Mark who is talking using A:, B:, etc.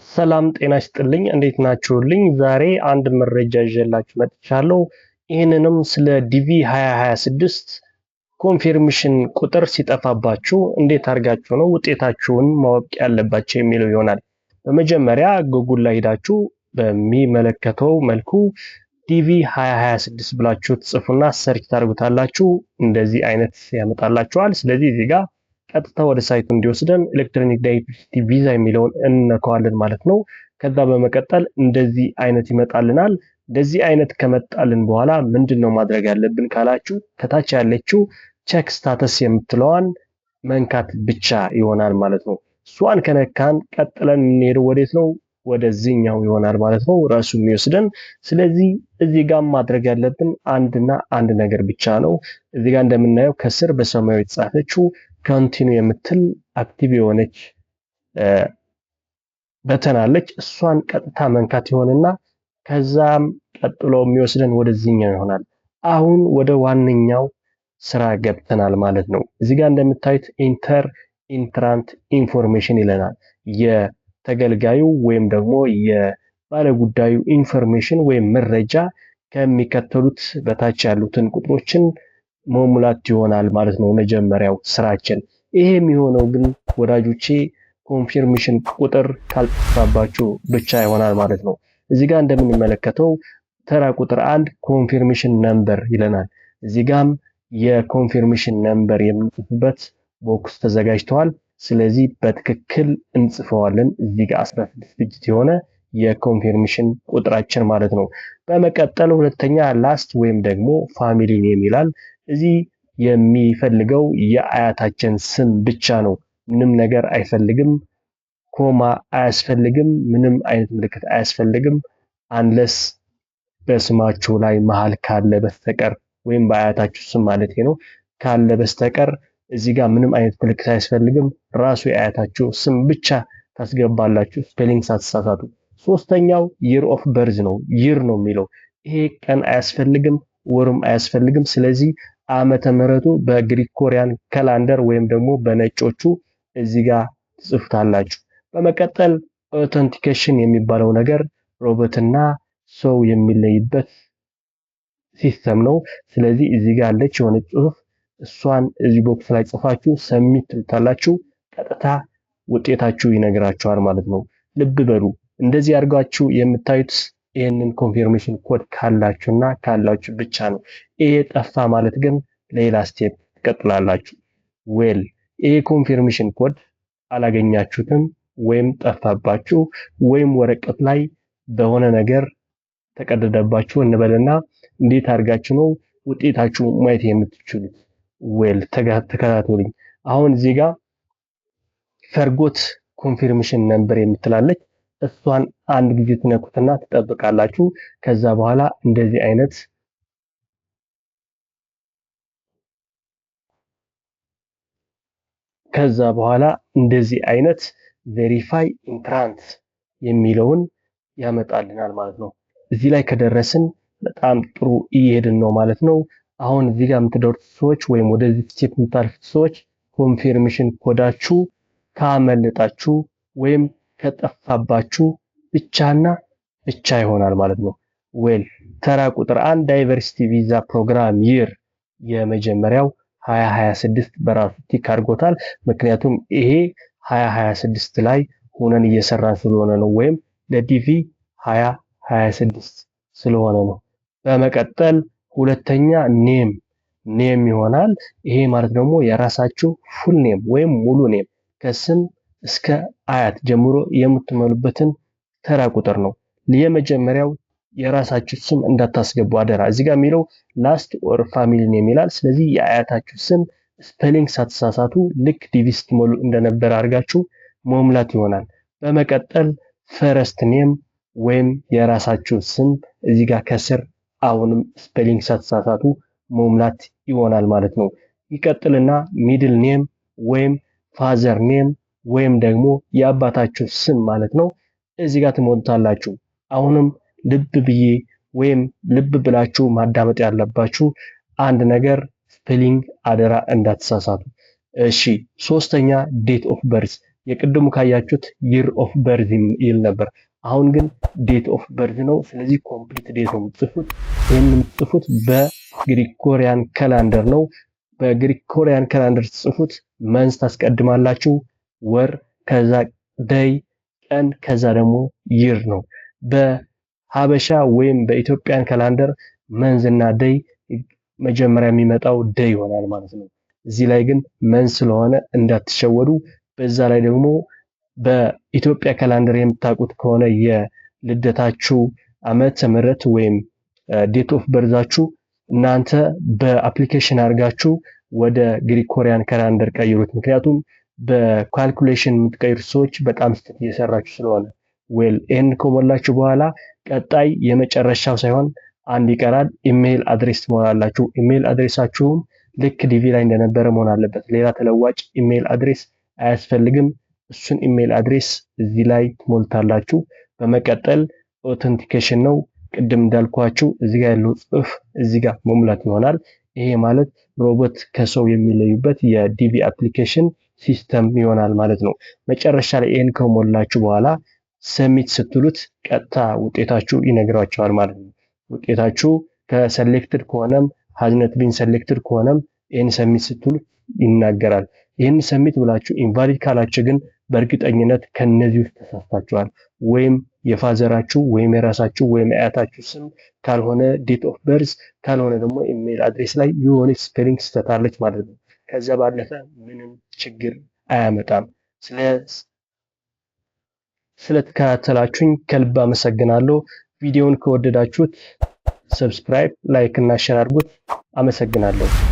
A: ሰላም ጤና ይስጥልኝ እንዴት ናችሁልኝ? ዛሬ አንድ መረጃ ይዤላችሁ መጥቻለሁ። ይህንንም ስለ ዲቪ 2026 ኮንፊርሜሽን ቁጥር ሲጠፋባችሁ እንዴት አድርጋችሁ ነው ውጤታችሁን ማወቅ ያለባችሁ የሚለው ይሆናል። በመጀመሪያ ጉግል ላይ ሄዳችሁ በሚመለከተው መልኩ ዲቪ 2026 ብላችሁ ትጽፉና ሰርች ታደርጉታላችሁ። እንደዚህ አይነት ያመጣላችኋል። ስለዚህ እዚህ ጋር ቀጥታ ወደ ሳይቱ እንዲወስደን ኤሌክትሮኒክ ዳይቨርሲቲ ቪዛ የሚለውን እንነካዋለን ማለት ነው። ከዛ በመቀጠል እንደዚህ አይነት ይመጣልናል። እንደዚህ አይነት ከመጣልን በኋላ ምንድነው ማድረግ ያለብን ካላችሁ ከታች ያለችው ቼክ ስታተስ የምትለዋን መንካት ብቻ ይሆናል ማለት ነው። እሷን ከነካን ቀጥለን እንሄደው ወዴት ነው? ወደዚህኛው ይሆናል ማለት ነው ራሱ የሚወስደን። ስለዚህ እዚህ ጋር ማድረግ ያለብን አንድ ነገር ብቻ ነው። እዚህ ጋር እንደምናየው ከስር በሰማያዊ የተጻፈችው ኮንቲኒው የምትል አክቲቭ የሆነች በተን አለች። እሷን ቀጥታ መንካት ይሆንና ከዛም ቀጥሎ የሚወስደን ወደዚህኛው ይሆናል። አሁን ወደ ዋነኛው ስራ ገብተናል ማለት ነው። እዚህ ጋር እንደምታዩት ኢንተር ኢንትራንት ኢንፎርሜሽን ይለናል። የተገልጋዩ ወይም ደግሞ የባለጉዳዩ ኢንፎርሜሽን ወይም መረጃ ከሚከተሉት በታች ያሉትን ቁጥሮችን መሙላት ይሆናል ማለት ነው መጀመሪያው ስራችን። ይሄ የሚሆነው ግን ወዳጆቼ ኮንፊርሜሽን ቁጥር ካልጠፋባችሁ ብቻ ይሆናል ማለት ነው። እዚህ ጋር እንደምንመለከተው ተራ ቁጥር 1 ኮንፊርሜሽን ነምበር ይለናል። እዚህ ጋም የኮንፊርሜሽን ነምበር የምንጽፍበት ቦክስ ተዘጋጅተዋል። ስለዚህ በትክክል እንጽፈዋለን። እዚህ ጋር 16 ዲጂት የሆነ የኮንፊርሜሽን ቁጥራችን ማለት ነው። በመቀጠል ሁለተኛ ላስት ወይም ደግሞ ፋሚሊ ኔም ይላል። እዚህ የሚፈልገው የአያታችን ስም ብቻ ነው። ምንም ነገር አይፈልግም። ኮማ አያስፈልግም። ምንም አይነት ምልክት አያስፈልግም። አንለስ በስማችሁ ላይ መሃል ካለ በስተቀር ወይም በአያታችሁ ስም ማለት ነው ካለ በስተቀር እዚህ ጋር ምንም አይነት ምልክት አያስፈልግም። ራሱ የአያታችሁ ስም ብቻ ታስገባላችሁ፣ ስፔሊንግ ሳትሳሳቱ። ሶስተኛው ይር ኦፍ በርዝ ነው። ይር ነው የሚለው ይሄ ቀን አያስፈልግም፣ ወርም አያስፈልግም። ስለዚህ ዓመተ ምህረቱ በግሪጎሪያን ካላንደር ወይም ደግሞ በነጮቹ እዚህ ጋር ትጽፉታላችሁ። በመቀጠል ኦተንቲኬሽን የሚባለው ነገር ሮቦትና ሰው የሚለይበት ሲስተም ነው። ስለዚህ እዚህ ጋር አለች የሆነ ጽሁፍ፣ እሷን እዚህ ቦክስ ላይ ጽፋችሁ ሰሚት ትሉታላችሁ። ቀጥታ ውጤታችሁ ይነግራችኋል ማለት ነው። ልብ በሉ እንደዚህ አድርጋችሁ የምታዩት ይህንን ኮንፊርሜሽን ኮድ ካላችሁና ካላችሁ ብቻ ነው። ይሄ ጠፋ ማለት ግን ሌላ ስቴፕ ትቀጥላላችሁ። ዌል ይሄ ኮንፊርሜሽን ኮድ አላገኛችሁትም ወይም ጠፋባችሁ ወይም ወረቀት ላይ በሆነ ነገር ተቀደደባችሁ እንበልና እንዴት አድርጋችሁ ነው ውጤታችሁ ማየት የምትችሉት? ዌል ተከታተሉኝ። አሁን እዚህ ጋር ፈርጎት ኮንፊርሜሽን ነምበር የምትላለች እሷን አንድ ጊዜ ትነኩትና ትጠብቃላችሁ። ከዛ በኋላ እንደዚህ አይነት ቬሪፋይ ኢንትራንት የሚለውን ያመጣልናል ማለት ነው። እዚህ ላይ ከደረስን በጣም ጥሩ እየሄድን ነው ማለት ነው። አሁን እዚህ ጋር የምትደርሱ ሰዎች ወይም ወደዚህ ስቴፕ የምታልፉት ሰዎች ኮንፊርሜሽን ኮዳችሁ ካመለጣችሁ ወይም ከጠፋባችሁ ብቻና ብቻ ይሆናል ማለት ነው። ዌል ተራ ቁጥር 1 ዳይቨርሲቲ ቪዛ ፕሮግራም ይር የመጀመሪያው 2026 በራሱ ቲክ አድርጎታል። ምክንያቱም ይሄ 2026 ላይ ሆነን እየሰራን ስለሆነ ነው፣ ወይም ለዲቪ 2026 ስለሆነ ነው። በመቀጠል ሁለተኛ ኔም ይሆናል። ይሄ ማለት ደግሞ የራሳችሁ ፉል ኔም ወይም ሙሉ ኔም ከስም እስከ አያት ጀምሮ የምትመሉበትን ተራ ቁጥር ነው። የመጀመሪያው የራሳችሁ ስም እንዳታስገቡ አደራ። እዚህ ጋር የሚለው ላስት ኦር ፋሚሊ ኔም ይላል። ስለዚህ የአያታችሁ ስም ስፔሊንግ ሳትሳሳቱ ልክ ዲቪ ስትሞሉ እንደነበረ አድርጋችሁ መሙላት ይሆናል። በመቀጠል ፈረስት ኔም ወይም የራሳችሁ ስም እዚህ ጋር ከስር አሁንም ስፔሊንግ ሳትሳሳቱ መሙላት ይሆናል ማለት ነው። ይቀጥልና ሚድል ኔም ወይም ፋዘር ኔም ወይም ደግሞ የአባታችሁ ስም ማለት ነው። እዚህ ጋር ትሞሉታላችሁ። አሁንም ልብ ብላችሁ ማዳመጥ ያለባችሁ አንድ ነገር ስፔሊንግ አደራ እንዳትሳሳቱ። እሺ ሶስተኛ ዴት ኦፍ በርዝ የቅድሙ ካያችሁት year of birth ይል ነበር። አሁን ግን date of birth ነው። ስለዚህ ኮምፕሊት ዴት ነው የምትጽፉት። ይህን የምትጽፉት በግሪኮሪያን ካላንደር ነው። በግሪኮሪያን ካላንደር ጽፉት። መንዝ ታስቀድማላችሁ፣ ወር፣ ከዛ ደይ፣ ቀን፣ ከዛ ደግሞ ይር ነው። በሀበሻ ወይም በኢትዮጵያን ካላንደር መንዝ እና ደይ መጀመሪያ የሚመጣው ደይ ይሆናል ማለት ነው። እዚህ ላይ ግን መንዝ ስለሆነ እንዳትሸወዱ። በዛ ላይ ደግሞ በኢትዮጵያ ካላንደር የምታውቁት ከሆነ የልደታችሁ ዓመተ ምህረት ወይም ዴት ኦፍ በርዛችሁ እናንተ በአፕሊኬሽን አድርጋችሁ ወደ ግሪኮሪያን ካላንደር ቀይሩት። ምክንያቱም በካልኩሌሽን የምትቀይሩ ሰዎች በጣም ስህተት እየሰራችሁ ስለሆነ። ዌል ይህን ከሞላችሁ በኋላ ቀጣይ የመጨረሻው ሳይሆን አንድ ይቀራል። ኢሜይል አድሬስ ትሞላላችሁ። ኢሜይል አድሬሳችሁም ልክ ዲቪ ላይ እንደነበረ መሆን አለበት። ሌላ ተለዋጭ ኢሜይል አድሬስ አያስፈልግም። እሱን ኢሜይል አድሬስ እዚህ ላይ ትሞልታላችሁ። በመቀጠል ኦተንቲኬሽን ነው። ቅድም እንዳልኳችሁ እዚህ ጋር ያለው ጽሑፍ እዚህ ጋር መሙላት ይሆናል። ይሄ ማለት ሮቦት ከሰው የሚለዩበት የዲቪ አፕሊኬሽን ሲስተም ይሆናል ማለት ነው። መጨረሻ ላይ ይሄን ከሞላችሁ በኋላ ሰሚት ስትሉት ቀጥታ ውጤታችሁ ይነግራችኋል ማለት ነው። ውጤታችሁ ከሰሌክትድ ከሆነም ሃዝነት ቢን ሰሌክትድ ከሆነም ይሄን ሰሚት ስትሉ ይናገራል። ይሄን ሰሚት ብላችሁ ኢንቫሊድ ካላችሁ ግን በእርግጠኝነት ከነዚህ ውስጥ ተሳስታችኋል። ወይም የፋዘራችሁ ወይም የራሳችሁ ወይም አያታችሁ ስም ካልሆነ ዴት ኦፍ በርዝ ካልሆነ ደግሞ ኢሜይል አድሬስ ላይ የሆነ ስፔሊንግ ስህተት አለች ማለት ነው። ከዛ ባለፈ ምንም ችግር አያመጣም። ስለተከታተላችሁኝ ከልብ አመሰግናለሁ። ቪዲዮውን ከወደዳችሁት ሰብስክራይብ፣ ላይክ እና ሼር አድርጉት። አመሰግናለሁ።